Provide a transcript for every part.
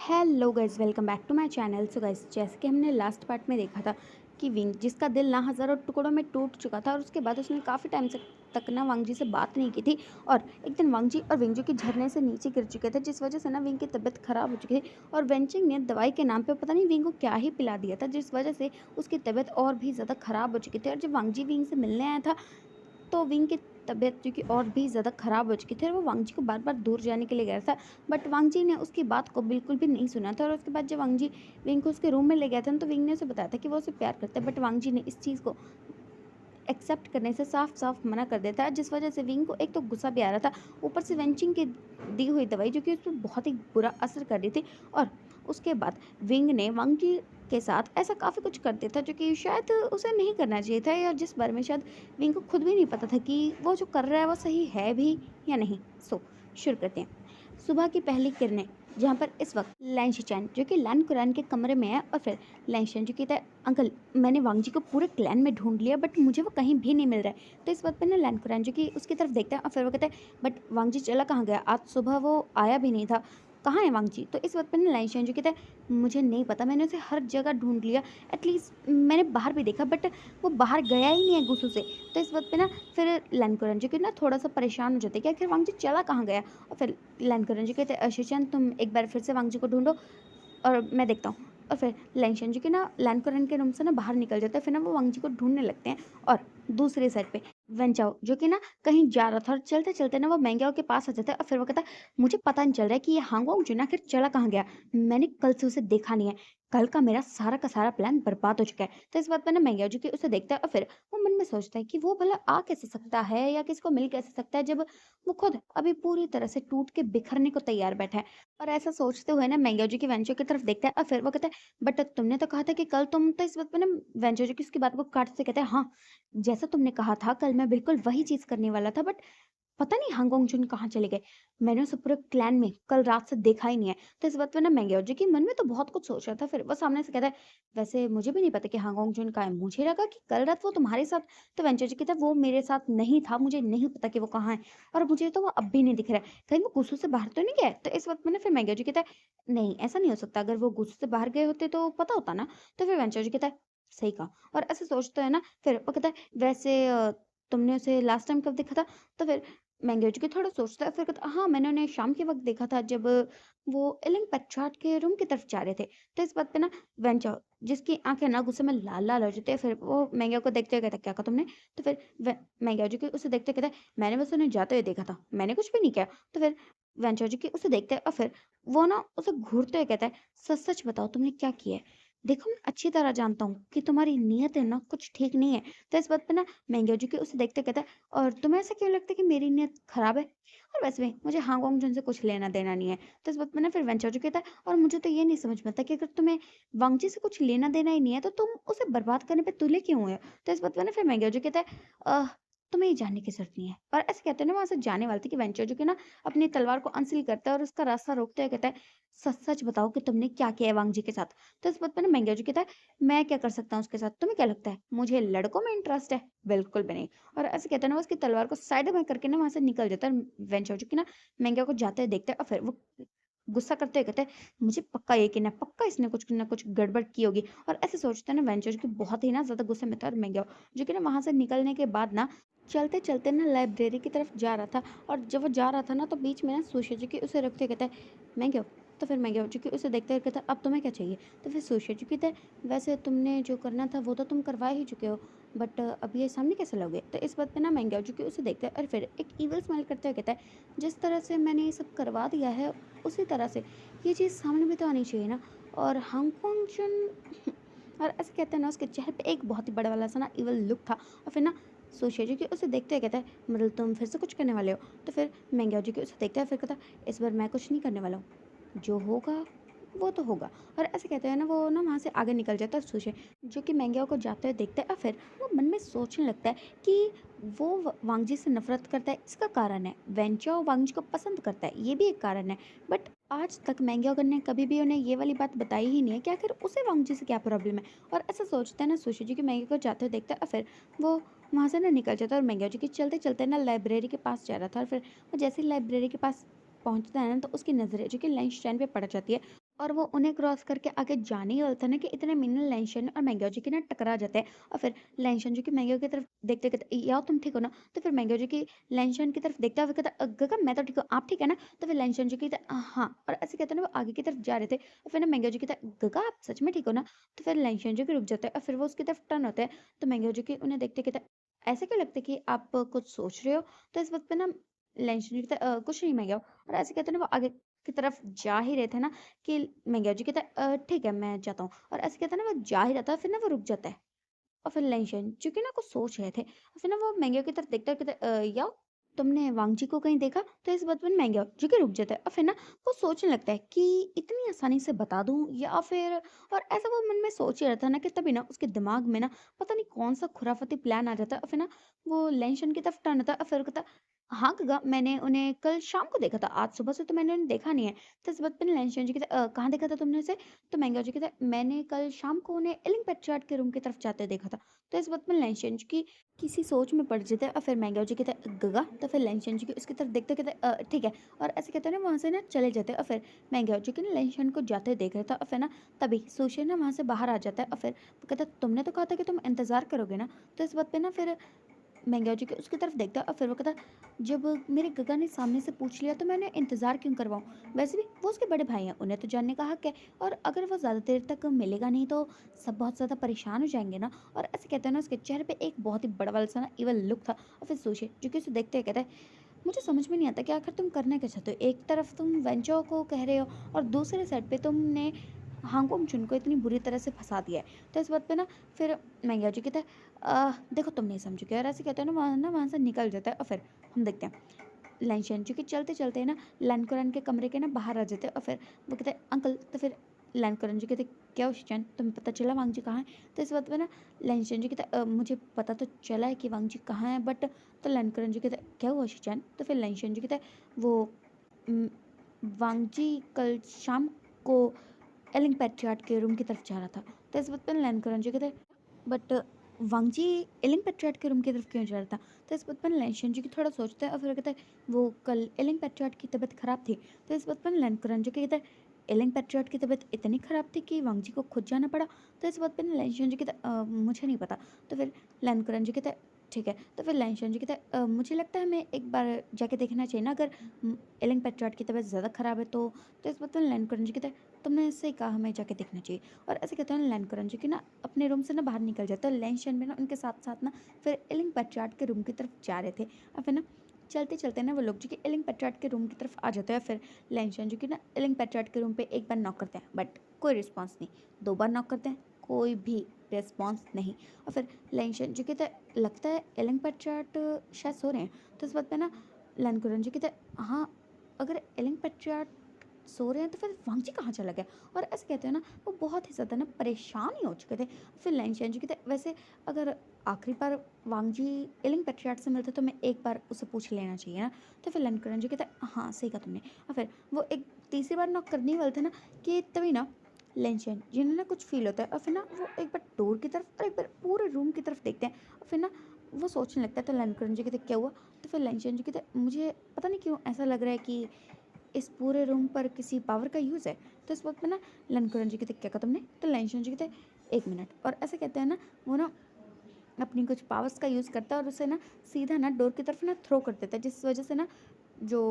Hello guys, welcome back to my channel. So guys, जैसे कि हमने लास्ट पार्ट में देखा था कि विंग जिसका दिल ना हज़ारों टुकड़ों में टूट चुका था और उसके बाद उसने काफ़ी टाइम से तक ना वांग जी से बात नहीं की थी। और एक दिन वांग जी और विंग जी के झरने से नीचे गिर चुके थे, जिस वजह से ना विंग की तबीयत खराब हो चुकी थी। और वेंचिंग ने दवाई के नाम पे पता नहीं विंग को क्या ही पिला दिया था, जिस वजह से उसकी तबीयत और भी ज़्यादा खराब हो चुकी थी। और जब वांग जी विंग से मिलने आया था तो विंग की तबीयत क्योंकि और भी ज़्यादा ख़राब हो चुकी थी और वो वांग जी को बार-बार दूर जाने के लिए गया था। बट वांग जी ने उसकी बात को बिल्कुल भी नहीं सुना था। और उसके बाद जब वांग जी विंग को उसके रूम में ले गया था ना, तो विंग ने उसे बताया था कि वो उसे प्यार करता है। बट वांग जी ने इस चीज़ को एक्सेप्ट करने से साफ-साफ मना कर देता है, जिस वजह से विंग को एक तो गुस्सा भी आ रहा था, ऊपर से वेंचिंग की दी हुई दवाई जो कि उस पे बहुत ही बुरा असर कर रही थी। और उसके बाद विंग ने वांग जी के साथ ऐसा काफ़ी कुछ कर दिया था जो कि शायद उसे नहीं करना चाहिए था, या जिस बारे में शायद विंग को खुद भी नहीं पता था कि वो जो कर रहा है वो सही है भी या नहीं। सो शुरू करते हैं। सुबह की पहली किरणें, जहाँ पर इस वक्त लैन शिचैन जो कि लैन कुरान के कमरे में है, और फिर लैन शिचैन जो कहता है, अंकल मैंने वांग जी को पूरे क्लैन में ढूंढ लिया बट मुझे वो कहीं भी नहीं मिल रहा है। तो इस बात पे ना लैन कुरान जो कि उसकी तरफ देखता है और फिर वो कहता है, बट वांग जी चला कहाँ गया, आज सुबह वो आया भी नहीं था, कहाँ है वांग जी। तो इस बात पे ना लैन शिचैन जो कहता है, मुझे नहीं पता, मैंने उसे हर जगह ढूंढ लिया, एटलीस्ट मैंने बाहर भी देखा बट वो बाहर गया ही नहीं है गुस्सों से। तो इस बात पे ना फिर लैन कुरान जो कि ना थोड़ा सा परेशान हो जाते हैं कि आखिर वांग जी चला कहाँ गया। और फिर लैन जी कहते हैं, शिचैन तुम एक बार फिर से वांग जी को ढूंढो और मैं देखता हूँ। और फिर लैंशन जी के ना लैनकुरन के रूम से ना बाहर निकल जाता है, फिर ना वो वांग जी को ढूंढने लगते हैं। और दूसरी साइड पे वेंचाओ जो कि ना कहीं जा रहा था और चलते चलते ना वो मैंग्याओ के पास आ जाता है। और फिर वो कहता है, मुझे पता नहीं चल रहा है कि ये हांगोंग जो ना आखिर चला कहाँ गया, मैंने कल से उसे देखा नहीं है, कल का मेरा सारा का सारा प्लान बर्बाद हो चुका है। तो इस बात पर ना मैंग्याओ जो कि उसे देखता है और फिर वो मन में सोचता है कि वो भला आ कैसे सकता है या किसको मिल कैसे सकता है, जब वो खुद अभी पूरी तरह से टूट के बिखरने को तैयार बैठा है। और ऐसा सोचते हुए ना मैंगो जी की वेंचर की तरफ देखता है और फिर वो कहता है, बट तुमने तो कहा था कि कल तुम, तो इस बात पे ना वेंचर जी की उसकी बात को काटते कहते हैं, हाँ जैसा तुमने कहा था कल मैं बिल्कुल वही चीज करने वाला था, बट पता नहीं हांगोंग जुन कहाँ चले गए, मैंने उसे पूरे क्लैन में कल रात से देखा ही नहीं है। तो इस बात पे ना मैंगो जी के मन में तो बहुत कुछ सोच रहा था, फिर वो सामने से कहता है, वैसे मुझे भी नहीं पता कि हांगोंग जुन कहाँ है, मुझे लगा कि कल रात वो तुम्हारे साथ। तो वेंचर जी कहता है, वो मेरे साथ नहीं था, मुझे नहीं पता कि वो कहाँ है, और मुझे तो वो अब भी नहीं दिख रहा है, कहीं वो गुस्सों से बाहर तो नहीं गया है? तो इस वक्त में ना फिर मैंगो जी कहता है, नहीं ऐसा नहीं हो सकता, अगर वो गुस्सों से बाहर गए होते तो पता होता ना। तो फिर वेंचर जी कहता है, सही कहा। और ऐसे सोचते है ना, फिर वो कहता है, वैसे तुमने उसे लास्ट टाइम कब देखा था। तो फिर मैंगो जी थोड़ा सोचता है, फिर कहता है, हाँ मैंने उन्हें शाम के वक्त देखा था, जब वो एलन पेट्रार्ड के रूम की तरफ जा रहे थे। तो इस बात पे ना वेंचर जिसकी आंखें ना गुस्से में लाल लाल हो जाती है, फिर वो मैंगो को देखते हुए कहता है, क्या कहा तुमने। तो फिर मैंगो जी उसे देखते कहता है, मैंने बस उन्हें जाते हुए देखा था, मैंने कुछ भी नहीं किया। तो फिर वेंचर जी उसे देखते हैं और फिर वो ना उसे घूरते हुए कहता है, सच सच बताओ तुमने क्या किया है, देखो मैं अच्छी तरह जानता हूँ कि तुम्हारी नीयत है ना कुछ ठीक नहीं है। तो इस बात पे ना मैंगो जी उसे देखते कहता है, और तुम्हें ऐसा क्यों लगता है कि मेरी नीयत खराब है, और वैसे भी मुझे हांगकांग जन से कुछ लेना देना नहीं है। तो इस बात में ना फिर वेंचर जो कहता है, और मुझे तो ये नहीं समझ में आता कि अगर तुम्हें वांगजी से कुछ लेना देना ही नहीं है तो तुम उसे बर्बाद करने पे तुले क्यों हुए हो। तो इस बात में ना फिर मैंगो जो कहता है, "अह, तुम्हें ये जानने की जरूरत नहीं है।" और ऐसे कहते हैं ना, वहां से जाने वाले थे कि वेंचर जो कि ना अपनी तलवार को अनसील करता है और उसका रास्ता रोकते हुए कहता है, सच सच बताओ कि तुमने क्या किया है वांगजी के साथ। तो इस बात पे ना मैंगो जो कहता है, मैं क्या कर सकता हूँ उसके साथ, तुम्हें क्या लगता है मुझे लड़कों में इंटरेस्ट है, बिल्कुल भी नहीं। और ऐसे कहते हैं ना, वो उसकी तलवार को साइड में करके ना वहां से निकल जाता है। वेंचर जो कि ना मैंगो को जाते हुए देखता है और फिर वो गुस्सा करते हुए कहता है, मुझे पक्का यकीन है, पक्का इसने कुछ ना कुछ गड़बड़ की होगी। और ऐसे सोचते हैं ना वेंचर की बहुत ही ना ज्यादा गुस्से में था। और मैंगो जो कि ना वहां से निकलने के बाद ना चलते चलते ना लाइब्रेरी की तरफ जा रहा था। और जब वो जा रहा था ना, तो बीच में ना सुशी जी की उसे रखते कहता है, मैंगो। तो फिर मैंगो जो कि उसे देखते हुए कहता है, अब तुम्हें क्या चाहिए। तो फिर सुशी जी कहता है, वैसे तुमने जो करना था वो तो तुम करवा ही चुके हो, बट अब ये सामने कैसे लोगे। तो इस बात पे ना मैंगो जो कि उसे देखता है और फिर एक ईवल स्माइल करते हुए कहता है, जिस तरह से मैंने ये सब करवा दिया है उसी तरह से ये चीज़ सामने भी तो आनी चाहिए ना। और हांगकांग जन और ऐसे कहते हैं ना, उसके चेहरे पे एक बहुत ही बड़ा वाला सा ना इवल लुक था। और फिर ना सोशिया जी कि उसे देखते हुए कहता है, मतलब तुम फिर से कुछ करने वाले हो। तो फिर मैंगो जी की उसे देखता है, फिर कहता है, इस बार मैं कुछ नहीं करने वाला हूँ, जो होगा वो तो होगा। और ऐसे कहते हैं ना, वो ना वहाँ से आगे निकल जाता है। और सुशे जो कि मैंगो को जाते हुए देखता है और फिर वो मन में सोचने लगता है कि वो वांगजी से नफरत करता है, इसका कारण है वेंचो वांगजी को पसंद करता है, ये भी एक कारण है। बट आज तक मैंगो ने कभी भी उन्हें ये वाली बात बताई ही नहीं है कि आखिर उसे वांगजी से क्या प्रॉब्लम है। और ऐसा सोचते हैं ना, सुशी जी की मैंगो को जाते हुए देखता है और फिर वो वहाँ से ना निकल जाता है। और मैंगो जी की चलते चलते ना लाइब्रेरी के पास जा रहा था, और फिर वो जैसे ही लाइब्रेरी के पास पहुँचता है ना, तो उसकी नज़रें जो कि लंच टाइम पे पड़ जाती है। और वो उन्हें क्रॉस करके आगे जाने ही वाला था ना कि इतने में ना लेंशन और मैंगो जी की ना टकरा जाते हैं। और फिर लेंशन जी की मैंगो की तरफ देखते कहते याओ तुम ठीक हो ना? तो फिर मैंगो जी की लेंशन की तरफ देखते हुए कहता गगा मैं तो ठीक हूँ, आप ठीक है ना? तो फिर लेंशन जी कहता हाँ। और ऐसे कहते हैं ना वो आगे की तरफ जा रहे थे और फिर ना मैंगो जी कहता गगा आप सच में ठीक हो ना? तो फिर लेंशन जी की रुक जाते हैं और फिर वो उसकी तरफ टर्न होते हैं। तो मैंगो जी की उन्हें देखते कहता ऐसे क्यों लगता है कि आप कुछ सोच रहे हो? तो इस वक्त पे ना लेंशन जी कहता कुछ नहीं मैंगो। और ऐसे कहते हैं ना वो आगे की तरफ जा ही रहे थे ना कि मैंगो जी कहता है ठीक है मैं जाता हूँ। और ऐसे कहता है ना वो जा ही रहता है फिर ना वो रुक जाता है। और फिर लेंशन चूंकि ना कुछ सोच रहे थे और फिर ना वो मैंगो की तरफ देखता है कहता है याओ तुमने वांगजी को कहीं देखा? तो इस बात पर मैंगो जो कि रुक जाता है और फिर ना वो सोचने लगता है कि इतनी आसानी से बता दूं या फिर। और ऐसा वो मन में सोच ही रहा था ना कि तभी ना उसके दिमाग में ना पता नहीं कौन सा खुराफाती प्लान आ जाता है और फिर ना वो लेंशन की तरफ टर्न होता है और फिर कहता हाँ गगा मैंने उन्हें कल शाम को देखा था, आज सुबह से तो मैंने उन्हें देखा नहीं है। तो इस बात पर लेंशन जी कहता कहाँ देखा था तुमने उसे? तो मैंगो जी कहता मैंने कल शाम को उन्हें एलिंग पेट्रियार्ट के रूम की तरफ जाते देखा था। तो इस वक्त में लेंशन की किसी सोच में पड़ जाता है और फिर मैंगो जी कहता है गगा। तो फिर लेंशन जी की उसकी तरफ देखते कहते ठीक है। और ऐसे कहते हैं ना वहाँ से ना चले जाते हैं और फिर मैंगो जी की ना लेंशन को जाते देख रहा था और फिर ना तभी सुशी ना वहाँ से बाहर आ जाता है और फिर वो कहता है तुमने तो कहा था कि तुम इंतजार करोगे ना? तो इस बात पे ना फिर मैंगो जी के उसकी तरफ देखता है और फिर वो कहता जब मेरे गगा ने सामने से पूछ लिया तो मैंने इंतजार क्यों करवाऊँ? वैसे भी वो उसके बड़े भाई हैं, उन्हें तो जानने का हक है। और अगर वो ज़्यादा देर तक मिलेगा नहीं तो सब बहुत ज़्यादा परेशान हो जाएंगे ना। और ऐसे कहते हैं ना उसके चेहरे पे एक बहुत ही बड़ा वाला सा ना इवल लुक था। और फिर सोचे जो कि उसे देखते हैं कहता है मुझे समझ में नहीं आता कि आखिर तुम करना क्या चाहते हो? एक तरफ तुम वेंचो को कह रहे हो और दूसरे साइड पे तुमने हांगकांग चुन को इतनी बुरी तरह से फंसा दिया है। तो इस बात पे ना फिर मैंगो जी कहता है देखो तुम नहीं समझोगे। और ऐसे कहते हैं ना वहाँ से निकल जाता है और फिर हम देखते हैं लाइन जो कि चलते चलते ना लैनकुरन के कमरे के ना बाहर आ जाते हैं और फिर वो कहते हैं अंकल। तो फिर लैनकुरन जी कहते क्या हुआ शिचैन, तुम्हें पता चला वांग जी कहाँ है? तो इस बात पे ना लैनचैन जी कहते मुझे पता तो चला है कि वांग जी कहाँ है बट। तो लैनकुरन जी कहते क्या हुआ शिचैन? तो फिर लैनचैन जी कहते वो उम, वांग जी कल शाम को एलिंग पैट्रियार्ट के रूम की तरफ जा रहा था। तो इस बात पे लैनकुरन जी कहते बट वांग जी एलिंग पेट्रियार्ट के रूम की तरफ क्यों जा रहा था? तो इस बात पर लैनशन जी की थोड़ा सोचता है और फिर कहता है वो कल एलिंग पेट्रियार्ट की तबीयत खराब थी। तो इस बात पर लैनकुरन जी कहता है एलिंग पेट्रियार्ट की तबीयत इतनी खराब थी कि वांग जी को खुद जाना पड़ा। तो इस बात पर लैनशन जी कहता है मुझे नहीं पता। तो फिर लैनकुरन जी कहता है ठीक है। तो फिर लैनशन जी कहता है मुझे लगता है हमें एक बार जाके देखना चाहिए ना अगर एलिंग पेट्रियार्ट की तबीयत ज़्यादा खराब है तो। तो इस बात पर लैनकुरन जी कहता है तुमने इससे कहा हमें जाके देखना चाहिए। और ऐसे कहते हैं लैनकुरन जी की ना अपने रूम से ना बाहर निकल जाते हैं। लेंशन में ना उनके साथ साथ ना फिर एलिंग पेट्रियार्ट के रूम की तरफ जा रहे थे और फिर ना चलते चलते ना वो लोग जो कि एलिंग पेट्रियार्ट के रूम की तरफ आ जाते हैं। फिर लेंशन जो कि ना एलिंग पेट्रियार्ट के रूम पे एक बार नॉक करते हैं बट कोई रिस्पॉन्स नहीं। दो बार नॉक करते हैं कोई भी रिस्पॉन्स नहीं। और फिर लेंशन जो कहते हैं लगता है एलिंग पेट्रियार्ट शायद सो रहे हैं। तो इस बात पे ना लैनकुरन जी कहते हैं हाँ अगर एलिंग पेट्रियार्ट सो रहे हैं तो फिर वांगजी कहाँ चला गया? और ऐसे कहते हैं ना वो बहुत ही ज़्यादा ना परेशान ही हो चुके थे। फिर लाइन जी कहते वैसे अगर आखिरी बार वांगजी एलिंग पेट्रियार्ट से मिलते तो मैं एक बार उसे पूछ लेना चाहिए ना। तो फिर लैनकुरन जी कहते हाँ सही कहा तुमने। और फिर वो एक तीसरी बार नॉक करने वाले थे ना कि तभी ना लेंशन जिन्हें ना कुछ फील होता है और फिर ना वो एक बार डोर की तरफ और एक बार पूरे रूम की तरफ देखते हैं और फिर ना वो सोचने लगता है। तो लैनकुरन जी कहते क्या हुआ? तो फिर लेंशन जी कहते मुझे पता नहीं क्यों ऐसा लग रहा है कि इस पूरे रूम पर किसी पावर का यूज़ है। तो इस वक्त में ना लनकुरन जी कहते क्या कहा तुमने? तो लेंशन जी कहते एक मिनट। और ऐसे कहते हैं ना वो ना अपनी कुछ पावर्स का यूज़ करता है और उसे ना सीधा ना डोर की तरफ ना थ्रो कर देता है जिस वजह से ना जो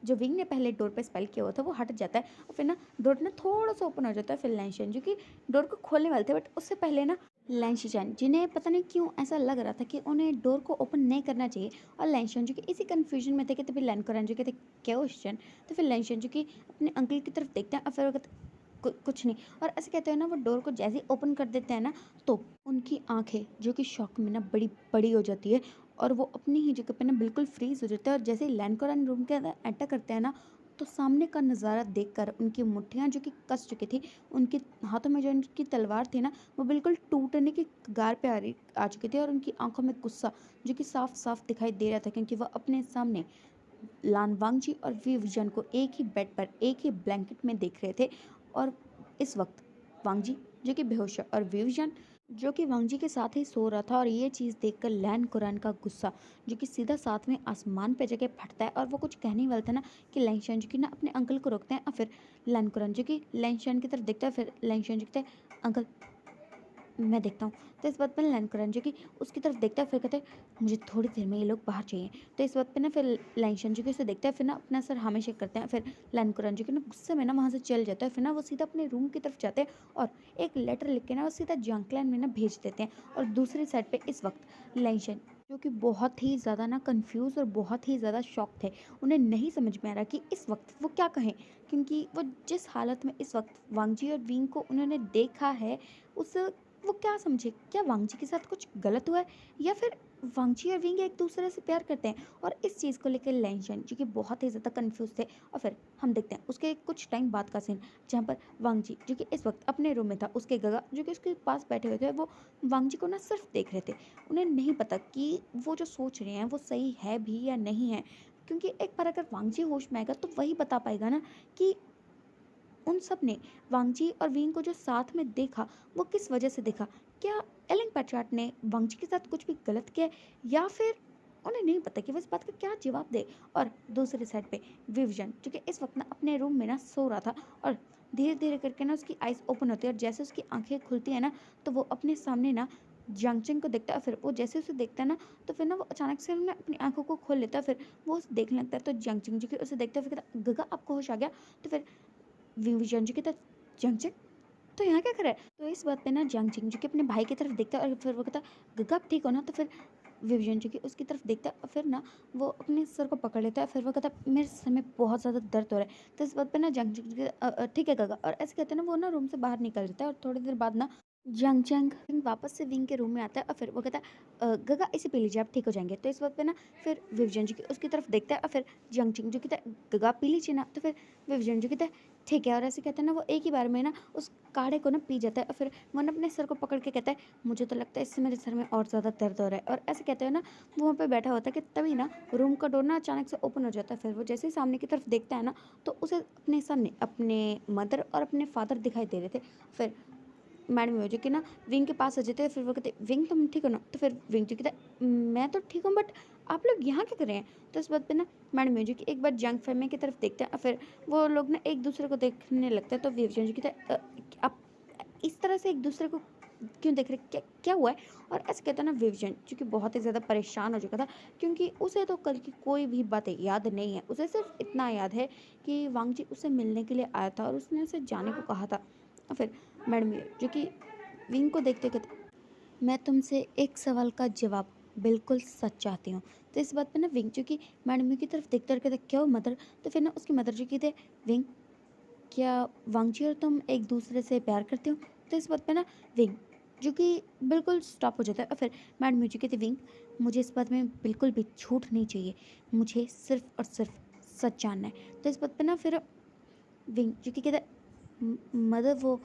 जो विंग ने पहले डोर पे स्पेल किया हुआ था वो हट जाता है और फिर ना डोर ना थोड़ा सा ओपन हो जाता है। फिर लेंशन जो कि डोर को खोलने वाले थे बट उससे पहले ना लेंशिचैन जिन्हें पता नहीं क्यों ऐसा लग रहा था कि उन्हें डोर को ओपन नहीं करना चाहिए और लेंशन जो कि इसी कन्फ्यूजन में थे कि तभी लैनकुरन जो कहते क्या क्वेश्चन। तो फिर लेंशन जो कि अपने अंकल की तरफ देखते हैं और फिर वो कहते कुछ नहीं। और ऐसे कहते हैं ना वो डोर को जैसे ही ओपन कर देते हैं ना तो उनकी आंखें जो कि शॉक में ना बड़ी बड़ी हो जाती है और वो अपनी ही जगह पे ना बिल्कुल फ्रीज हो जाते हैं। और जैसे ही लैनकुरन रूम के अंदर एंटर करते हैं ना तो सामने का नज़ारा देखकर उनकी मुट्ठियाँ जो कि कस चुकी थी, उनके हाथों में जो उनकी तलवार थी ना वो बिल्कुल टूटने की कगार पे आ चुकी थी। और उनकी आंखों में गुस्सा जो कि साफ साफ दिखाई दे रहा था क्योंकि वह अपने सामने लान वांगजी और वी विजन को एक ही बेड पर एक ही ब्लैंकेट में देख रहे थे। और इस वक्त वांगजी जो कि बेहोश है और वी विजन जो कि वांगजी के साथ ही सो रहा था और ये चीज़ देखकर लैन कुरान का गुस्सा जो कि सीधा साथ में आसमान पे जगह फटता है और वो कुछ कहने ही वाला था ना कि लैंशन जो कि ना अपने अंकल को रोकते हैं और फिर लैन कुरान जो कि लैंशन की तरफ देखता है, फिर लैंशन जो कहता है अंकल मैं देखता हूँ। तो इस बात पे ना लैनकुरन जो कि उसकी तरफ देखता है, फिर कहता है मुझे थोड़ी देर में ये लोग बाहर चाहिए। तो इस बात पे ना फिर लैंशन जो कि उसे देखता है, फिर ना अपना सर हमेशा करते हैं, फिर लैनकुरन जो कि ना गुस्से में ना वहाँ से चल जाता है। फिर ना वो सीधा अपने रूम की तरफ जाते हैं और एक लेटर लिख के ना वो सीधा जंकलैन में ना भेज देते हैं। और दूसरी साइड पे इस वक्त लैंशन जो कि बहुत ही ज़्यादा ना कंफ्यूज और बहुत ही ज़्यादा शॉक थे। उन्हें नहीं समझ में आ रहा कि इस वक्त वो क्या कहें, क्योंकि वो जिस हालत में इस वक्त वांगजी और विंग को उन्होंने देखा है उस वो क्या समझे, क्या वांगजी के साथ कुछ गलत हुआ है या फिर वांगजी और विंग एक दूसरे से प्यार करते हैं। और इस चीज़ को लेकर लैंशन जो कि बहुत ही ज़्यादा कंफ्यूज थे। और फिर हम देखते हैं उसके कुछ टाइम बाद का सीन, जहाँ पर वांगजी जो कि इस वक्त अपने रूम में था, उसके गगा जो कि उसके पास बैठे हुए थे, वो वांगजी को ना सिर्फ देख रहे थे। उन्हें नहीं पता कि वो जो सोच रहे हैं वो सही है भी या नहीं है, क्योंकि एक बार अगर वांगजी होश में आएगा तो वही बता पाएगा ना कि उन सब ने वांगजी और विंग को जो साथ में देखा वो किस वजह से देखा। क्या एलन पैट्रार्ट ने वांगजी के साथ कुछ भी गलत किया है, या फिर उन्हें नहीं पता कि वो इस बात का क्या जवाब दे। और दूसरी साइड पे विविजन जो कि इस वक्त ना अपने रूम में ना सो रहा था और धीरे धीरे करके ना उसकी आइज ओपन होती है और जैसे उसकी आंखें खुलती है ना तो वो अपने सामने ना जंगचंग को देखता है। फिर वो जैसे उसे देखता है ना तो फिर ना वो अचानक से ना अपनी आंखों को खोल लेता है। फिर वो उसे देखने लगता है तो जंगचंग जो कि उसे देखता है, फिर कहता गगा आपको होश आ गया। तो फिर विविजन जी की तरफ जंगचंग तो यहाँ क्या कर रहा है। तो इस बात पे ना जंगचंग जी के अपने भाई की तरफ देखता है और फिर वो कहता गगा आप ठीक हो ना। तो फिर विविजन जी की उसकी तरफ देखता है और फिर ना वो अपने सर को पकड़ लेता है। फिर वो कहता मेरे सर में बहुत ज़्यादा दर्द हो रहा है। तो इस बात पे ना जंगचंग जी ठीक है गगा, और ऐसे कहते हैं ना वो ना रूम से बाहर निकल जाता है। और थोड़ी देर बाद ना जंग जंग वापस से विंग के रूम में आता है और फिर वो कहता है गगा इसे पी लीजिए आप ठीक हो जाएंगे। तो इस वक्त पे ना फिर विवजन जी की उसकी तरफ देखता है और फिर जंग जंग जो कहता है गगा पी लीजिए ना। तो फिर विवजन जो कहता है ठीक है, और ऐसे कहते हैं ना वो एक ही बार में ना उस काढ़े को ना पी जाता है। और फिर वो ना अपने सर को पकड़ के कहता है मुझे तो लगता है इससे मेरे सर में और ज़्यादा दर्द हो रहा है। और ऐसे कहते हैं ना वो वहाँ पे बैठा होता है कि तभी ना रूम का डोर ना अचानक से ओपन हो जाता है। फिर वो जैसे ही सामने की तरफ देखता है ना तो उसे अपने सामने अपने मदर और अपने फादर दिखाई दे रहे थे। फिर मैडम म्यूजिक के ना विंग के पास आ जाते हैं। फिर वो कहते विंग तुम ठीक हो ना। तो फिर विंग जो कहता है मैं तो ठीक हूँ बट आप लोग यहाँ क्या कर रहे हैं। तो इस बात पे ना मैडम म्यूजिक एक बार जंग फैमिली की तरफ देखते हैं और फिर वो लोग ना एक दूसरे को देखने लगते हैं। तो विवेचन जी कहता है आप इस तरह से एक दूसरे को क्यों देख रहे, क्या क्या हुआ है। और ऐसे कहता है ना विवेचन जो कि बहुत ही ज़्यादा परेशान हो चुका था, क्योंकि उसे तो कल की कोई भी बातें याद नहीं है। उसे सिर्फ इतना याद है कि वांगजी उसे मिलने के लिए आया था और उसने उसे जाने को कहा था। और फिर मैडम ये जो कि विंग को देखते कहते मैं तुमसे एक सवाल का जवाब बिल्कुल सच चाहती हूँ। तो इस बात पे ना विंग जो कि मैडम की तरफ देखते और कहते क्या हो मदर। तो फिर ना उसकी मदर जो की थे विंग क्या वांगजी और तुम एक दूसरे से प्यार करते हो। तो इस बात पे ना विंग जो कि बिल्कुल स्टॉप हो जाता है। और फिर मैडम म्यूजिक कहती विंग मुझे इस बात में बिल्कुल भी झूठ नहीं चाहिए, मुझे सिर्फ और सिर्फ सच जानना है। तो इस बात पे ना फिर विंग जो कि कहता है मदर वो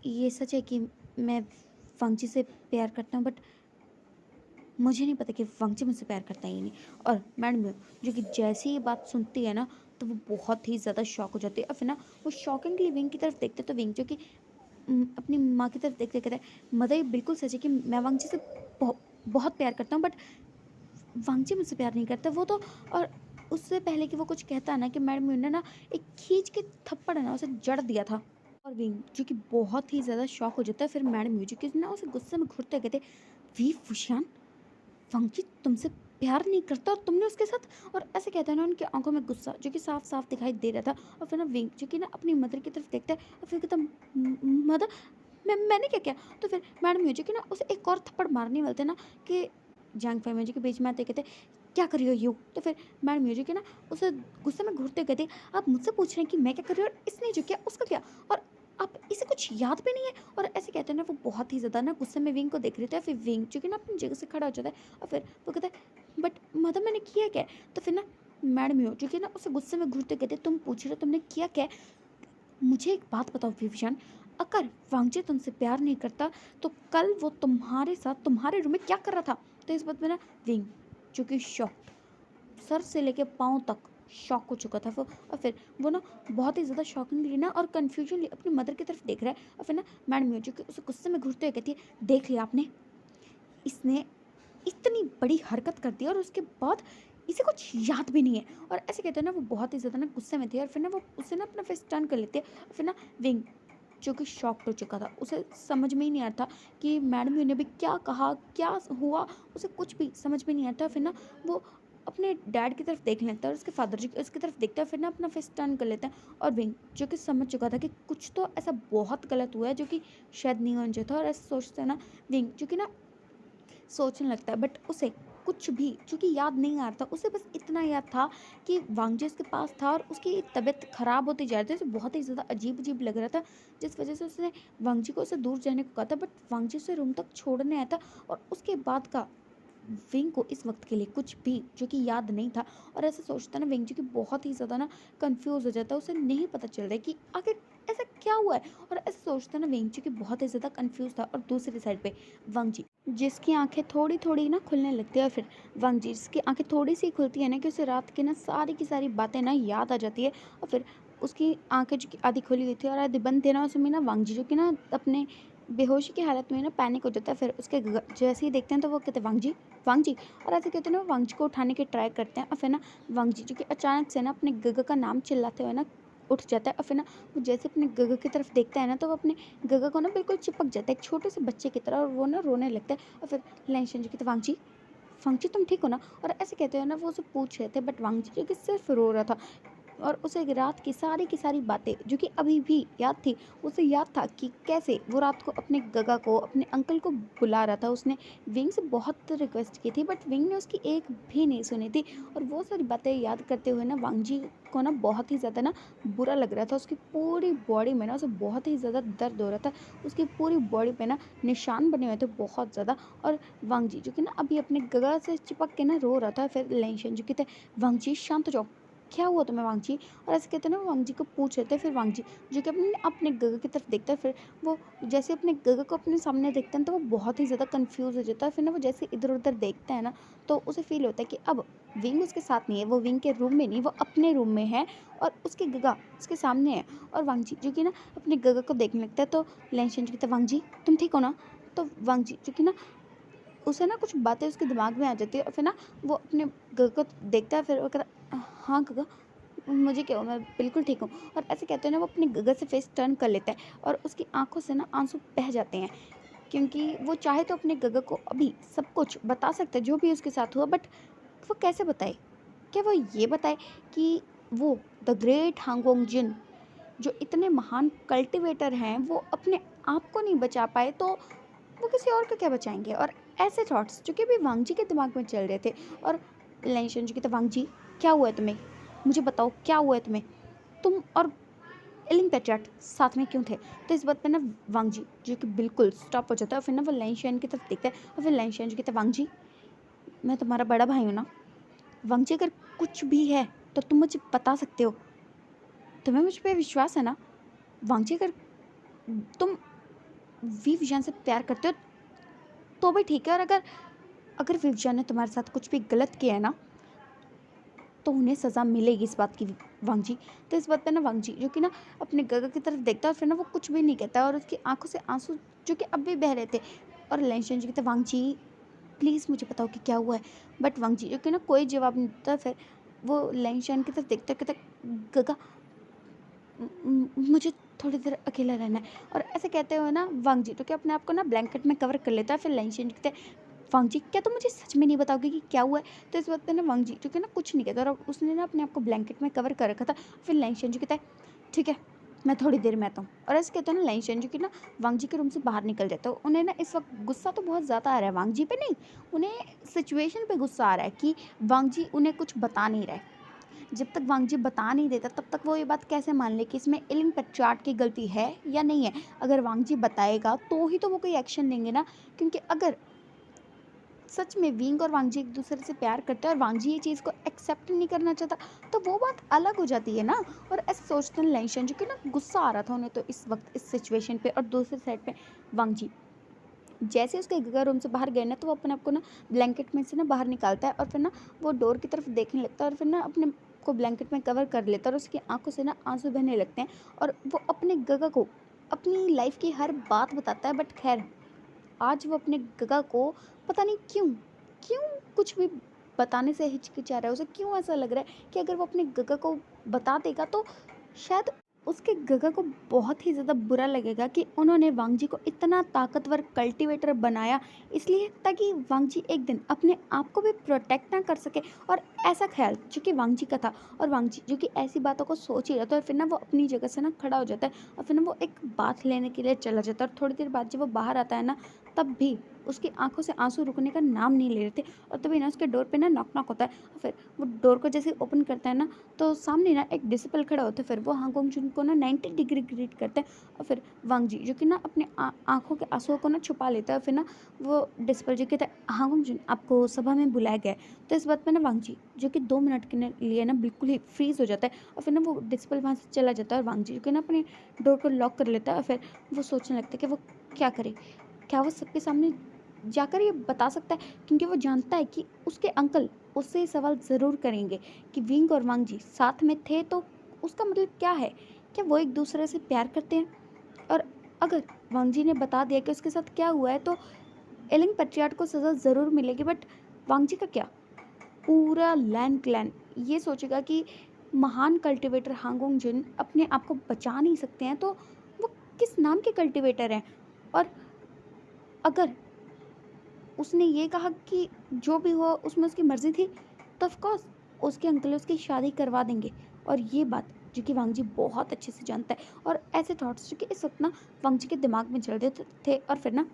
ये सच है कि मैं वांगजी से प्यार करता हूँ बट मुझे नहीं पता कि वांगची मुझसे प्यार करता है या नहीं। और मैडम जो कि जैसे ही ये बात सुनती है ना तो वो बहुत ही ज़्यादा शॉक हो जाती है। और फिर ना वो शॉकिंगली विंग की तरफ देखते तो विंग जो कि अपनी माँ की तरफ देखते कहता है मदर ये बिल्कुल सच है कि मैं वांगची से बहुत प्यार करता हूँ बट वांगची मुझसे प्यार नहीं करता वो तो। और उससे पहले कि वो कुछ कहता है ना कि मैडम ने ना एक खींच के थप्पड़ है ना उसे जड़ दिया था। और विंग जो कि बहुत ही ज़्यादा शॉक हो जाता है। फिर मैडम म्यूजिक ना उसे गुस्से में घूरते कहते वी फुशियान फंकी तुमसे प्यार नहीं करता और तुमने उसके साथ। और ऐसे कहते हैं ना उनकी आंखों में गुस्सा जो कि साफ साफ दिखाई दे रहा था। और फिर ना विंग जो कि ना अपनी मदर की तरफ देखता है और फिर कहता मदर मैंने क्या किया। तो फिर मैडम म्यूजिक ना उसे एक और थप्पड़ मारने वाले थे ना कि जंग फैमिली म्यूजिक के बीच में आते कहते क्या कर रही हो यू। तो फिर मैडम म्यूजिक ना उसे गुस्से में घूरते कहते आप मुझसे पूछ रहे हैं कि मैं क्या कर रही हूँ और इसने जो किया उसका क्या, और आप इसे कुछ याद भी नहीं है। और ऐसे कहते हैं ना वो बहुत ही ज़्यादा ना गुस्से में विंग को देख रहे थे। फिर विंग जो कि ना अपनी जगह से खड़ा हो जाता है और फिर वो कहता है बट मदर मैंने किया क्या है। तो फिर ना मैडम यो जो कि ना उसे गुस्से में घूरते कहते तुम पूछ रहे हो तुमने किया क्या है? मुझे एक बात बताओ विभीषण, अगर वांगजी तुमसे प्यार नहीं करता तो कल वो तुम्हारे साथ तुम्हारे रूम में क्या कर रहा था। तो इस बात में ना विंग जो कि शॉक सर से लेके पाँव तक शॉक हो चुका था वो। और फिर वो ना बहुत ही ज़्यादा शॉकिंगली ना और कन्फ्यूजनली अपनी मदर की तरफ देख रहा है। और फिर ना मैडम मियोजी कि उसे गुस्से में घूरते हुए कहती है, देख लिया आपने, इसने इतनी बड़ी हरकत कर दी और उसके बाद इसे कुछ याद भी नहीं है। और ऐसे कहते हैं ना वो बहुत ही ज़्यादा ना गुस्से में थी। और फिर ना वो उससे ना अपना फेस टर्न कर लेती है। और फिर ना विंग जो कि शॉक्ड हो चुका था, उसे समझ में ही नहीं आता कि मैडम ने भी क्या कहा, क्या हुआ, उसे कुछ भी समझ में नहीं आता। फिर ना वो अपने डैड की तरफ देख लेता है और उसके फादर जी उसकी तरफ देखता है। फिर ना अपना फेस टर्न कर लेता है। और विंग जो कि समझ चुका था कि कुछ तो ऐसा बहुत गलत हुआ है जो कि शायद नहीं होना चाहिए था। और ऐसा सोचता है ना विंग जो कि ना सोचने लगता है, बट उसे कुछ भी चूँकि याद नहीं आ रहा था, उसे बस इतना याद था कि वांगजी उसके पास था और उसकी तबीयत ख़राब होती जा रही थी। उसे बहुत ही ज़्यादा अजीब-अजीब लग रहा था, जिस वज़ह से उसने वांगजी को उससे दूर जाने को कहा था, बट वांगजी उसे रूम तक छोड़ने आया था। और उसके बाद का विंग को इस वक्त के लिए कुछ भी जो कि याद नहीं था। और ऐसा सोचता ना विंग जी की बहुत ही ज़्यादा ना कंफ्यूज हो जाता है, उसे नहीं पता चल रहा है कि आखिर ऐसा क्या हुआ है। और ऐसा सोचता ना विंग जी की बहुत ही ज़्यादा कंफ्यूज था। और दूसरी साइड पे वांग जी जिसकी आंखें थोड़ी थोड़ी ना खुलने लगती है। और फिर वांग जी जिसकी आंखें थोड़ी सी खुलती है ना कि उसे रात की ना सारी की सारी बातें ना याद आ जाती है। और फिर उसकी आंखें जो कि आधी खुली हुई थी और आधी बंद थी ना, उसमें ना वांग जी जो कि ना अपने बेहोशी की हालत में ना पैनिक हो जाता है। फिर उसके जैसे ही देखते हैं तो वो कहते हैं, वांग जी, वांग जी। और ऐसे कहते हैं ना वो वांग जी को उठाने की ट्राई करते हैं। और फिर ना वांग जी जो कि अचानक से ना अपने गगा का नाम चिल्लाते हुए ना उठ जाता है। और फिर ना वो जैसे अपने गगा की तरफ देखता है ना तो वो अपने गगा को ना बिल्कुल चिपक जाता है एक छोटे से बच्चे की तरह, और वो ना रोने लगता है। और फिर लेंशन जी कहते हैं, वांग जी तुम ठीक हो ना। और ऐसे कहते हैं ना वो उसे पूछ रहे थे, बट वांग जी जो कि सिर्फ रो रहा था। और उसे रात की सारी बातें जो कि अभी भी याद थी, उसे याद था कि कैसे वो रात को अपने गगा को, अपने अंकल को बुला रहा था। उसने विंग से बहुत रिक्वेस्ट की थी, बट विंग ने उसकी एक भी नहीं सुनी थी। और वो सारी बातें याद करते हुए ना वांग जी को ना बहुत ही ज़्यादा ना बुरा लग रहा था। उसकी पूरी बॉडी में ना उसे बहुत ही ज़्यादा दर्द हो रहा था। उसकी पूरी बॉडी पे ना निशान बने हुए थे बहुत ज़्यादा। और वांग जी जो कि ना अभी अपने गगा से चिपक के ना रो रहा था। फिर लेंशन जो कि थे, वांग जी शांत हो जाओ, क्या हुआ तुम्हें वांग जी। और ऐसे कहते हैं ना वो वांग जी को पूछ रहे थे। फिर वांग जी जो कि अपने अपने गगा की तरफ देखता है। फिर वो जैसे अपने गगा को अपने सामने देखते हैं तो वो बहुत ही ज़्यादा कंफ्यूज हो जाता है। फिर ना वो जैसे इधर उधर देखता है ना तो उसे फील होता है कि अब विंग उसके साथ नहीं है, वो विंग के रूम में नहीं, वो अपने रूम में है और उसके गगा उसके सामने है। और वांग जी जो कि ना अपने गगा को देखने लगता है। तो लेंशन जी कहता है, वांग जी तुम ठीक हो ना। तो वांग जी जो कि ना उसे ना कुछ बातें उसके दिमाग में आ जाती है। और फिर ना वो अपने गगा को देखता है। फिर वो कहता, हाँ गगा, मुझे क्या हुआ, मैं बिल्कुल ठीक हूँ। और ऐसे कहते हैं ना वो अपने गगा से फेस टर्न कर लेता है और उसकी आंखों से ना आंसू बह जाते हैं, क्योंकि वो चाहे तो अपने गगा को अभी सब कुछ बता सकता है जो भी उसके साथ हुआ, बट वो कैसे बताए। क्या वो ये बताए कि वो द ग्रेट हांगोंग जिन जो इतने महान कल्टिवेटर हैं वो अपने आप को नहीं बचा पाए, तो वो किसी और को क्या बचाएंगे। और ऐसे थॉट्स जो कि अभी वांग जी के दिमाग में चल रहे थे। और लेंशन जी की तो, वांग जी क्या हुआ है तुम्हें, मुझे बताओ क्या हुआ है तुम्हें, तुम और एलिंग पेट्रियाट साथ में क्यों थे। तो इस बात पे ना वांग जी जो कि बिल्कुल स्टॉप हो जाता है। और फिर ना वो लेंशन की तरफ देखता है। और फिर लेंशन जी कहता है, वांग जी मैं तुम्हारा बड़ा भाई हूँ ना, वांग जी अगर कुछ भी है तो तुम मुझे बता सकते हो, तुम्हें मुझ पर विश्वास है ना। वांग जी अगर तुम वी विजन से प्यार करते हो तो भी ठीक है, और अगर अगर विजन ने तुम्हारे साथ कुछ भी गलत किया है ना तो उन्हें सज़ा मिलेगी इस बात की, वांग जी। तो इस बात पे ना वांग जी जो कि ना अपने गगा की तरफ देखता है। और फिर ना वो कुछ भी नहीं कहता और उसकी आंखों से आंसू जो कि अब भी बह रहे थे। और लेंशन जी कहते, वांग जी प्लीज़ मुझे बताओ कि क्या हुआ है। बट वांग जी जो कि ना कोई जवाब नहीं देता। फिर वो लेंशन की तरफ देखता कहता, गगा मुझे थोड़ी देर अकेला रहना है। और ऐसे कहते हुए ना वांग जी तो क्या अपने आप को ना ब्लैंकेट में कवर कर लेता है। फिर लेंशन कहते हैं, वांग जी क्या तुम मुझे सच में नहीं बताओगे कि क्या हुआ है। तो इस बात पे ना वांग जी जो कि ना कुछ नहीं कहता और उसने ना अपने आप को ब्लैंकेट में कवर कर रखा था। फिर लेंशन जी कहता है, ठीक है मैं थोड़ी देर में आता हूँ। और ऐसे कहते हैं ना लेंशन जी की ना वांग जी के रूम से बाहर निकल जाता है। उन्हें ना इस वक्त गुस्सा तो बहुत ज़्यादा आ रहा है वांग जी पे नहीं, उन्हें सिचुएशन पे गुस्सा आ रहा है कि वांग जी उन्हें कुछ बता नहीं रहा है। जब तक वांग जी बता नहीं देता तब तक वो ये बात कैसे मान ले कि इसमें इलिंग पेट्रियार्ट की गलती है या नहीं है। अगर वांग जी बताएगा तो ही तो वो कोई एक्शन लेंगे ना, क्योंकि अगर सच में विंग और वांग जी एक दूसरे से प्यार करते हैं और वांग जी ये चीज़ को एक्सेप्ट नहीं करना चाहता तो वो बात अलग हो जाती है ना। और ऐसे सोचते हैं लेंशन जो कि ना गुस्सा आ रहा था उन्हें तो इस वक्त इस सिचुएशन पे। और दूसरी साइड पे वांग जी जैसे उसके गगा रूम से बाहर गए ना तो वो अपने आप को ना ब्लैंकेट में से ना बाहर निकालता है। और फिर ना वो डोर की तरफ देखने लगता है और फिर ना अपने को ब्लैंकेट में कवर कर लेता है और उसकी आंखों से ना आंसू बहने लगते हैं और वो अपने गगा को अपनी लाइफ की हर बात बताता है। बट खैर आज वो अपने गगा को पता नहीं क्यों क्यों कुछ भी बताने से हिचकिचा रहा है। उसे क्यों ऐसा लग रहा है कि अगर वो अपने गगा को बता देगा तो शायद उसके गगा को बहुत ही ज़्यादा बुरा लगेगा कि उन्होंने वांगजी को इतना ताकतवर कल्टीवेटर बनाया, इसलिए ताकि वांगजी एक दिन अपने आप को भी प्रोटेक्ट ना कर सके। और ऐसा ख्याल जो कि वांगजी का था, और वांगजी जो कि ऐसी बातों को सोच ही रहा था, और फिर ना वो अपनी जगह से ना खड़ा हो जाता है और फिर ना वो एक बात लेने के लिए चला जाता है। और थोड़ी देर बाद जब वो बाहर आता है ना, तब भी उसकी आंखों से आंसू रुकने का नाम नहीं ले रहे थे। और तभी ना उसके डोर पे ना नॉक नॉक होता है और फिर वो डोर को जैसे ओपन करता है ना, तो सामने ना एक डिसिपल खड़ा होता है। फिर वो हांगोंग जुन को ना 90 डिग्री ग्रीट करते हैं और फिर वांगजी जो कि ना अपने आंखों के आंसुओं को ना छुपा लेता है। फिर ना वो डिसिपल जो कहता है, हांगोंग जुन आपको सभा में बुलाया गया है। तो इस बात पे ना वांगजी जो कि 2 मिनट के लिए ना बिल्कुल ही फ्रीज हो जाता है और फिर ना वो डिसिपल वहाँ से चला जाता है और वांगजी जो कि ना अपने डोर को लॉक कर लेता है। और फिर वो सोचने लगता है कि वो क्या करे, क्या वो सबके सामने जाकर ये बता सकता है, क्योंकि वो जानता है कि उसके अंकल उससे ये सवाल ज़रूर करेंगे कि विंग और वांगजी साथ में थे तो उसका मतलब क्या है, क्या वो एक दूसरे से प्यार करते हैं। और अगर वांगजी ने बता दिया कि उसके साथ क्या हुआ है तो एलिंग पेट्रियार्ट को सज़ा ज़रूर मिलेगी। बट वांगजी का क्या, पूरा लैंड क्लैन ये सोचेगा कि महान कल्टीवेटर हांगोंग जिन अपने आप को बचा नहीं सकते हैं तो वो किस नाम के कल्टीवेटर हैं। और अगर उसने ये कहा कि जो भी हो उसमें उसकी मर्ज़ी थी, तो ऑफ कोर्स उसके अंकल उसकी शादी करवा देंगे। और ये बात जो कि वांगजी बहुत अच्छे से जानता है, और ऐसे थॉट्स जो कि इस वक्त ना वांगजी के दिमाग में चल रहे थे। और फिर ना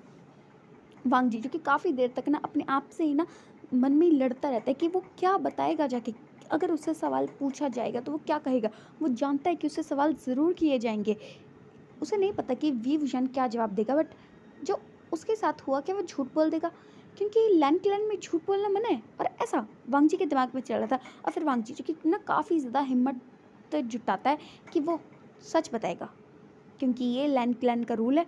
वांगजी जो कि काफ़ी देर तक ना अपने आप से ही ना मन में ही लड़ता रहता है कि वो क्या बताएगा जाके, अगर उससे सवाल पूछा जाएगा तो वो क्या कहेगा। वो जानता है कि उससे सवाल ज़रूर किए जाएंगे, उसे नहीं पता कि वी विजन क्या जवाब देगा। बट जो उसके साथ हुआ क्या वो झूठ बोल देगा, क्योंकि लैंड क्लैन में झूठ बोलना मना है। और ऐसा वांगजी के दिमाग में चल रहा था। और फिर वांगजी जो कि ना काफ़ी ज़्यादा हिम्मत जुटाता है कि वो सच बताएगा, क्योंकि ये लैंड क्लैन का रूल है।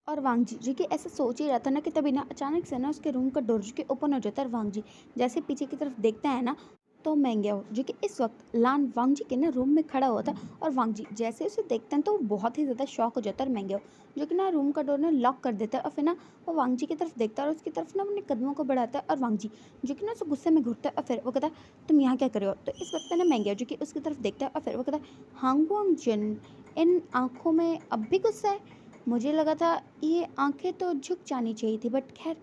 और वांगजी जो कि ऐसा सोच ही रहा था ना कि तभी ना अचानक से ना उसके रूम का डोर जो कि ओपन हो जाता है। और वांगजी जैसे पीछे की तरफ देखता है ना, तो मैंग्याओ जो कि इस वक्त लान वांगजी के ना रूम में खड़ा हुआ था। और वांगजी जैसे उसे देखते हैं तो वो बहुत ही ज़्यादा शॉक हो जाता है। और मैंग्याओ जो कि ना रूम का डोर ना लॉक कर देता है और फिर ना वो वांगजी की तरफ देखता है और उसकी तरफ ना अपने कदमों को बढ़ाता है। और वांगजी जो कि ना उसे गुस्से में घूरता है और फिर वो कहता है, तुम यहाँ क्या कर रहे हो। तो इस वक्त पे ना मैंग्याओ जो कि उसकी तरफ देखता है और फिर वो कहता है, हांगवांग जिन, इन आँखों में अब भी गुस्सा है। मुझे लगा था ये आंखें तो झुक जानी चाहिए थी, बट खैर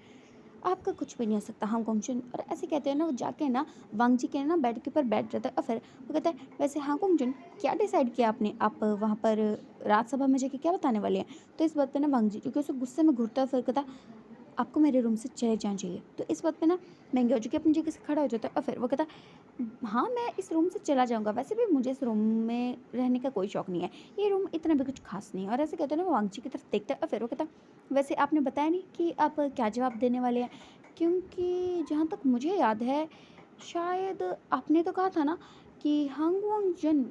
आपका कुछ भी नहीं हो सकता हांगकांग जुन। और ऐसे कहते हैं ना वो जाके ना वांगजी के ना बेड के ऊपर बैठ जाता है और फिर वो कहता है, वैसे हांगकांग जुन क्या डिसाइड किया आपने, आप वहाँ पर राज्यसभा में जाके क्या बताने वाले हैं। तो इस बात पे ना वांगजी क्योंकि उसे गुस्से में घूरता है, फिर कहता है, आपको मेरे रूम से चले जाना चाहिए। तो इस बात पे ना मैंग्याओ जो कि अपनी जगह से खड़ा हो जाता है और फिर वो कहता है, हाँ मैं इस रूम से चला जाऊँगा, वैसे भी मुझे इस रूम में रहने का कोई शौक नहीं है, ये रूम इतना भी कुछ खास नहीं है। और ऐसे कहते हैं ना वो वांगजी की तरफ देखता है और फिर वो कहता है, वैसे आपने बताया नहीं कि आप क्या जवाब देने वाले हैं, क्योंकि जहाँ तक मुझे याद है शायद आपने तो कहा था ना कि हांगवॉन्ग जन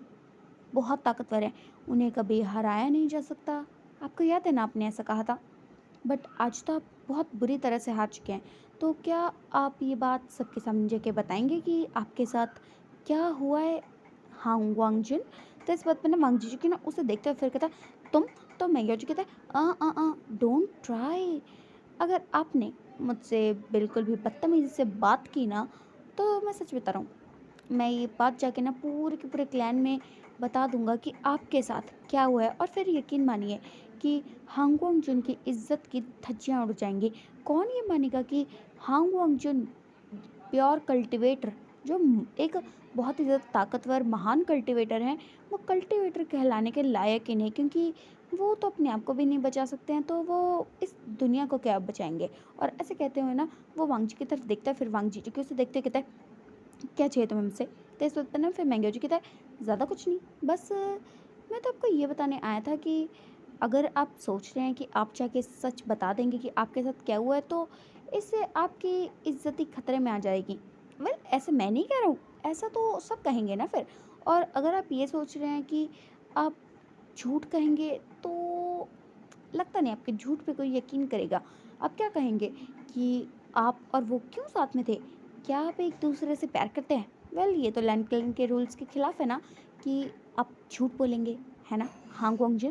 बहुत ताकतवर हैं, उन्हें कभी हराया नहीं जा सकता। आपको याद है ना आपने ऐसा कहा था। बट आज तो आप बहुत बुरी तरह से हार चुके हैं। तो क्या आप ये बात सबके सामने जाके बताएंगे कि आपके साथ क्या हुआ है हांग वांगजुन। तो इस बात पे ना वांगजी जो कि ना उसे देखते हुए फिर कहता तुम, तो मैंगो जो कहता है डोंट ट्राई, अगर आपने मुझसे बिल्कुल भी बदतमीजी से बात की ना, तो मैं सच बता रहा हूँ, मैं ये बात जाके ना पूरे के पूरे क्लैन में बता दूंगा कि आपके साथ क्या हुआ है। और फिर यकीन मानिए कि हांगवॉन्ग जुन की इज्जत की धज्जियां उड़ जाएंगी। कौन ये मानेगा कि हांगवॉन्ग जुन प्योर कल्टीवेटर, जो एक बहुत ही ज़्यादा ताकतवर महान कल्टीवेटर हैं, वो कल्टीवेटर कहलाने के लायक ही नहीं, क्योंकि वो तो अपने आप को भी नहीं बचा सकते हैं, तो वो इस दुनिया को क्या बचाएंगे। और ऐसे कहते हुए ना वो वांगजी की तरफ देखता है, फिर वांगजी जो कि उसे देखते कहता है, क्या चाहिए तुम्हें मुझसे। तो इस वक्त ना फिर मैंगो जी कहता है, ज़्यादा कुछ नहीं, बस मैं तो आपको ये बताने आया था कि अगर आप सोच रहे हैं कि आप जाके सच बता देंगे कि आपके साथ क्या हुआ है, तो इससे आपकी इज्जत ही खतरे में आ जाएगी। वेल ऐसे मैं नहीं कह रहा हूँ, ऐसा तो सब कहेंगे ना फिर। और अगर आप ये सोच रहे हैं कि आप झूठ कहेंगे तो लगता नहीं आपके झूठ पे कोई यकीन करेगा। आप क्या कहेंगे कि आप और वो क्यों साथ में थे, क्या आप एक दूसरे से प्यार करते हैं। वेल ये तो लैंड क्लैन के रूल्स के खिलाफ है ना कि आप झूठ बोलेंगे, है ना हांग वांगजी।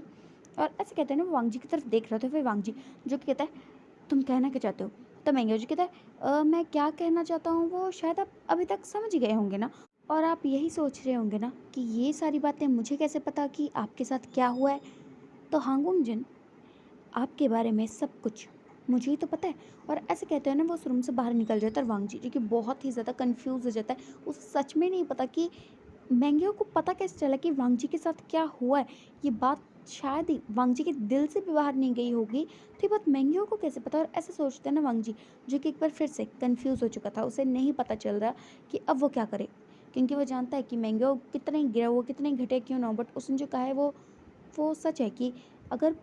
और ऐसे कहते हैं ना वो वांग जी की तरफ देख रहे थे, फिर वांग जी जो कि कहता है तुम कहना क्या चाहते हो। तो मैंग्यो जी कहता है मैं क्या कहना चाहता हूँ वो शायद आप अभी तक समझ ही गए होंगे ना, और आप यही सोच रहे होंगे ना कि ये सारी बातें मुझे कैसे पता कि आपके साथ क्या हुआ है। तो हांगुंग जिन आपके बारे में सब कुछ मुझे ही तो पता है। और ऐसे कहते हैं ना वो उस रूम से बाहर निकल जाता है, और वांग जी जो कि बहुत ही ज़्यादा कंफ्यूज हो जाता है, उसे सच में नहीं पता कि मैंग्यो को पता कैसे चला कि वांग जी के साथ क्या हुआ है। ये बात शायद ही वांग जी के दिल से भी बाहर नहीं गई होगी, तो ये बात मैंग्यो को कैसे पता। और ऐसे सोचते हैं ना वांग जी जो कि एक बार फिर से कंफ्यूज हो चुका था, उसे नहीं पता चल रहा कि अब वो क्या करे, क्योंकि वो जानता है कि मैंग्यो कितना ही गिरा हुआ कितना ही घटिया क्यों ना हो, बट उसने जो कहा है वो सच है कि अगर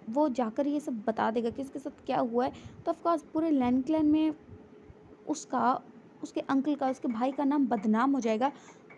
वो जाकर ये सब बता देगा कि उसके साथ क्या हुआ है, तो ऑफकोर्स पूरे लैंड क्लैन में उसका, उसके अंकल का, उसके भाई का नाम बदनाम हो जाएगा।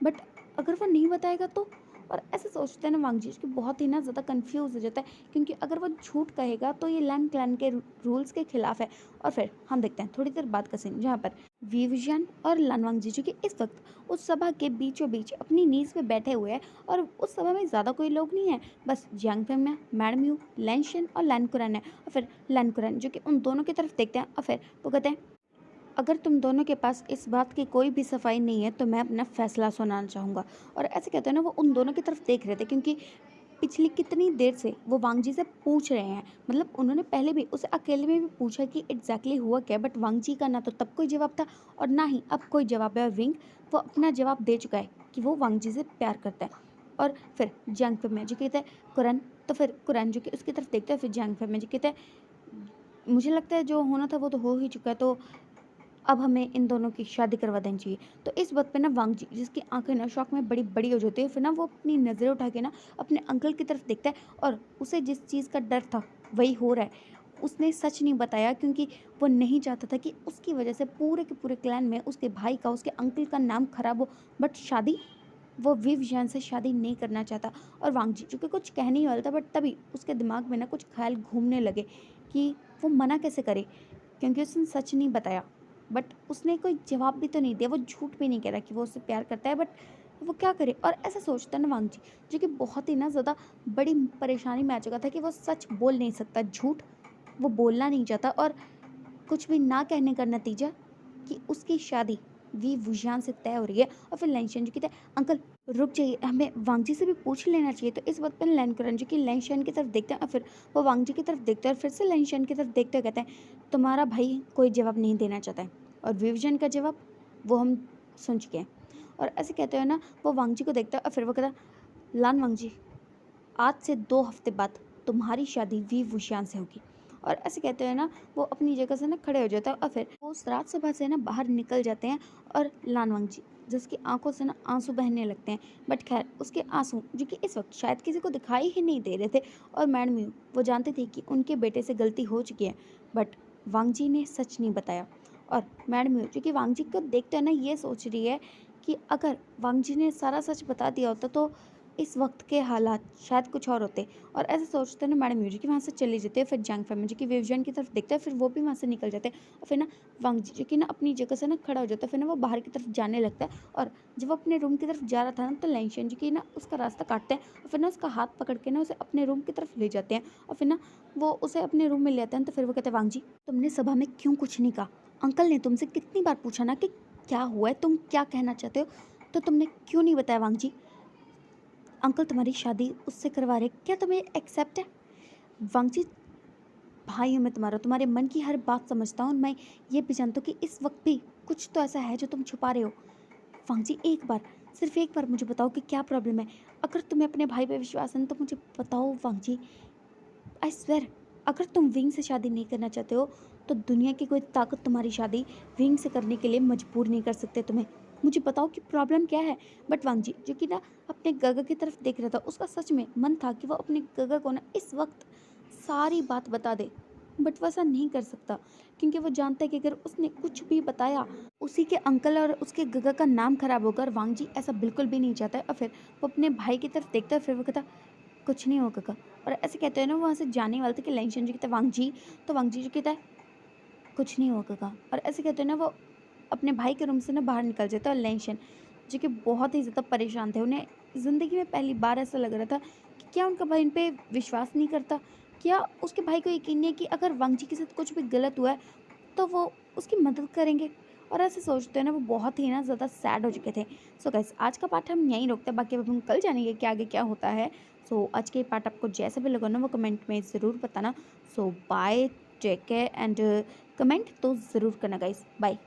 बट अगर वो नहीं बताएगा तो। और ऐसे सोचते हैं ना वांग जी कि बहुत ही ना ज़्यादा कंफ्यूज हो जाता है, क्योंकि अगर वो झूठ कहेगा तो ये लैंड क्लैन के रूल्स के खिलाफ है। और फिर हम देखते हैं थोड़ी देर बाद का सीन, जहाँ पर वी विजन और लानवांग जी जो कि इस वक्त उस सभा के बीचों बीच अपनी नीज पे बैठे हुए हैं, और उस सभा में ज़्यादा कोई लोग नहीं है, बस जियांग फेंग है, मैडम यू, लैंशन और लैन कुरन है। और फिर लैन कुरन जो कि उन दोनों की तरफ देखते हैं, और फिर वो कहते हैं अगर तुम दोनों के पास इस बात की कोई भी सफाई नहीं है तो मैं अपना फैसला सुनाना चाहूँगा। और ऐसे कहते हैं ना वो उन दोनों की तरफ देख रहे थे, क्योंकि पिछली कितनी देर से वो वांग जी से पूछ रहे हैं, मतलब उन्होंने पहले भी उसे अकेले में भी पूछा कि एग्जैक्टली हुआ क्या, बट वांग जी का ना तो तब कोई जवाब था और ना ही अब कोई जवाब है। और विंग वो अपना जवाब दे चुका है कि वो वांग जी से प्यार करता है। और फिर जंग पे में जो कहता है कुरन, तो फिर कुरन जो कि उसकी तरफ देखता है, फिर जंग पे में जो कहता है मुझे लगता है जो होना था वो तो हो ही चुका है, तो अब हमें इन दोनों की शादी करवा देनी चाहिए। तो इस बात पे ना वांग जी जिसकी आंखें ना शौक में बड़ी बड़ी हो जाती है, फिर ना वो अपनी नज़रें उठा के ना अपने अंकल की तरफ देखता है, और उसे जिस चीज़ का डर था वही हो रहा है। उसने सच नहीं बताया क्योंकि वो नहीं चाहता था कि उसकी वजह से पूरे के पूरे क्लैन में उसके भाई का, उसके अंकल का नाम खराब हो। बट शादी, वो विव जैन से शादी नहीं करना चाहता। और वांग जी चूँकि कुछ कह नहीं वाला था, बट तभी उसके दिमाग में ना कुछ ख्याल घूमने लगे कि वो मना कैसे करे, क्योंकि उसने सच नहीं बताया। बट उसने कोई जवाब भी तो नहीं दिया, वो झूठ भी नहीं कह रहा कि वो उससे प्यार करता है, बट वो क्या करे। और ऐसा सोचता है ना वांग जी जो कि बहुत ही ना ज़्यादा बड़ी परेशानी में आ चुका था कि वो सच बोल नहीं सकता, झूठ वो बोलना नहीं चाहता, और कुछ भी ना कहने का नतीजा कि उसकी शादी वी वुजान से तय हो रही है। और फिर लैंशन जी कहते हैं अंकल रुक जाइए, हमें वांग जी से भी पूछ लेना चाहिए। तो इस बात पर लैंकरन जी की लैंशन की तरफ देखते हैं, और फिर वो वांग जी की तरफ देखते हैं, और फिर से लैंशन की तरफ देखते हुए कहते हैं तुम्हारा भाई कोई जवाब नहीं देना चाहता है, और विवजन का जवाब वो हम सुन चुके हैं। और ऐसे कहते हुए ना वो वांग जी को देखता है, और फिर वो कहता है लान वांग जी आज से 2 हफ्ते बाद तुम्हारी शादी वी वुशियान से होगी। और ऐसे कहते हैं ना वो अपनी जगह से ना खड़े हो जाता है, और फिर वो उस रात सभा से ना बाहर निकल जाते हैं। और लानवंग जी जिसकी आंखों से ना आंसू बहने लगते हैं, बट खैर उसके आंसू जो कि इस वक्त शायद किसी को दिखाई ही नहीं दे रहे थे। और मैडम यू वो जानते थे कि उनके बेटे से गलती हो चुकी है, बट वांग जी ने सच नहीं बताया। और मैडम यू जो कि वांग जी को देखते हैं ना ये सोच रही है कि अगर वांग जी ने सारा सच बता दिया होता तो इस वक्त के हालात शायद कुछ और होते। और ऐसे सोचते हैं ना मैडम म्यूजिक वहाँ से चली जाती है। फिर जंग फैमिली जो कि विवजन की तरफ देखता है, फिर वो भी वहाँ से निकल जाते हैं। और फिर ना वांग जी जो कि ना अपनी जगह से ना खड़ा हो जाता है, फिर ना वो बाहर की तरफ जाने लगता है। और जब वो अपने रूम की तरफ जा रहा था ना तो लैंशन जी की ना उसका रास्ता काटते हैं, और फिर ना उसका हाथ पकड़ के ना उसे अपने रूम की तरफ ले जाते हैं। और फिर ना वो उसे अपने रूम में ले आते हैं। तो फिर वो कहते हैं वांग जी तुमने सभा में क्यों कुछ नहीं कहा, अंकल ने तुमसे कितनी बार पूछा ना कि क्या हुआ है, तुम क्या कहना चाहते हो, तो तुमने क्यों नहीं बताया वांग जी। अंकल तुम्हारी शादी उससे करवा रहे, क्या तुम्हें एक्सेप्ट है। वांग जी भाई हूँ मैं तुम्हारा, तुम्हारे मन की हर बात समझता हूँ, मैं ये भी जानता हूँ कि इस वक्त भी कुछ तो ऐसा है जो तुम छुपा रहे हो। वांग जी एक बार, सिर्फ एक बार मुझे बताओ कि क्या प्रॉब्लम है। अगर तुम्हें अपने भाई पे विश्वास है तो मुझे बताओ वांग जी, आई स्वेर अगर तुम विंग से शादी नहीं करना चाहते हो तो दुनिया की कोई ताकत तुम्हारी शादी विंग से करने के लिए मजबूर नहीं कर सकते तुम्हें। मुझे बताओ कि प्रॉब्लम क्या है। बट वांग जी जो कि ना अपने गगा की तरफ देख रहा था, उसका सच में मन था कि वो अपने गगा को ना इस वक्त सारी बात बता दे, बट वो ऐसा नहीं कर सकता, क्योंकि वो जानता है कि अगर उसने कुछ भी बताया उसी के अंकल और उसके गगा का नाम खराब होगा, और वांग जी ऐसा बिल्कुल भी नहीं चाहता है। और फिर वो अपने भाई की तरफ देखता है, फिर वो कहता कुछ नहीं होगा का। और ऐसे कहते हैं ना वहाँ से जाने वाले थे कि लैंशन जी कहता है वांग जी, तो वांग जी जो कहता है कुछ नहीं होगा का। और ऐसे कहते हैं ना वो अपने भाई के रूम से ना बाहर निकल जाता है, और लैंशन जो कि बहुत ही ज़्यादा परेशान थे। उन्हें ज़िंदगी में पहली बार ऐसा लग रहा था कि क्या उनका भाई उन पे विश्वास नहीं करता? क्या उसके भाई को यकीन नहीं है कि अगर वांग जी के साथ कुछ भी गलत हुआ है, तो वो उसकी मदद करेंगे? और ऐसे सोचते हैं ना, वो बहुत ही ना ज़्यादा सैड हो चुके थे। सो गाइस, आज का पार्ट हम यहीं रोकते हैं, बाकी अब हम कल जानेंगे कि आगे क्या होता है। सो आज के पार्ट आपको जैसा भी लगा ना, वो कमेंट में ज़रूर बताना। So bye, take care and comment तो ज़रूर करना गाइस। बाय।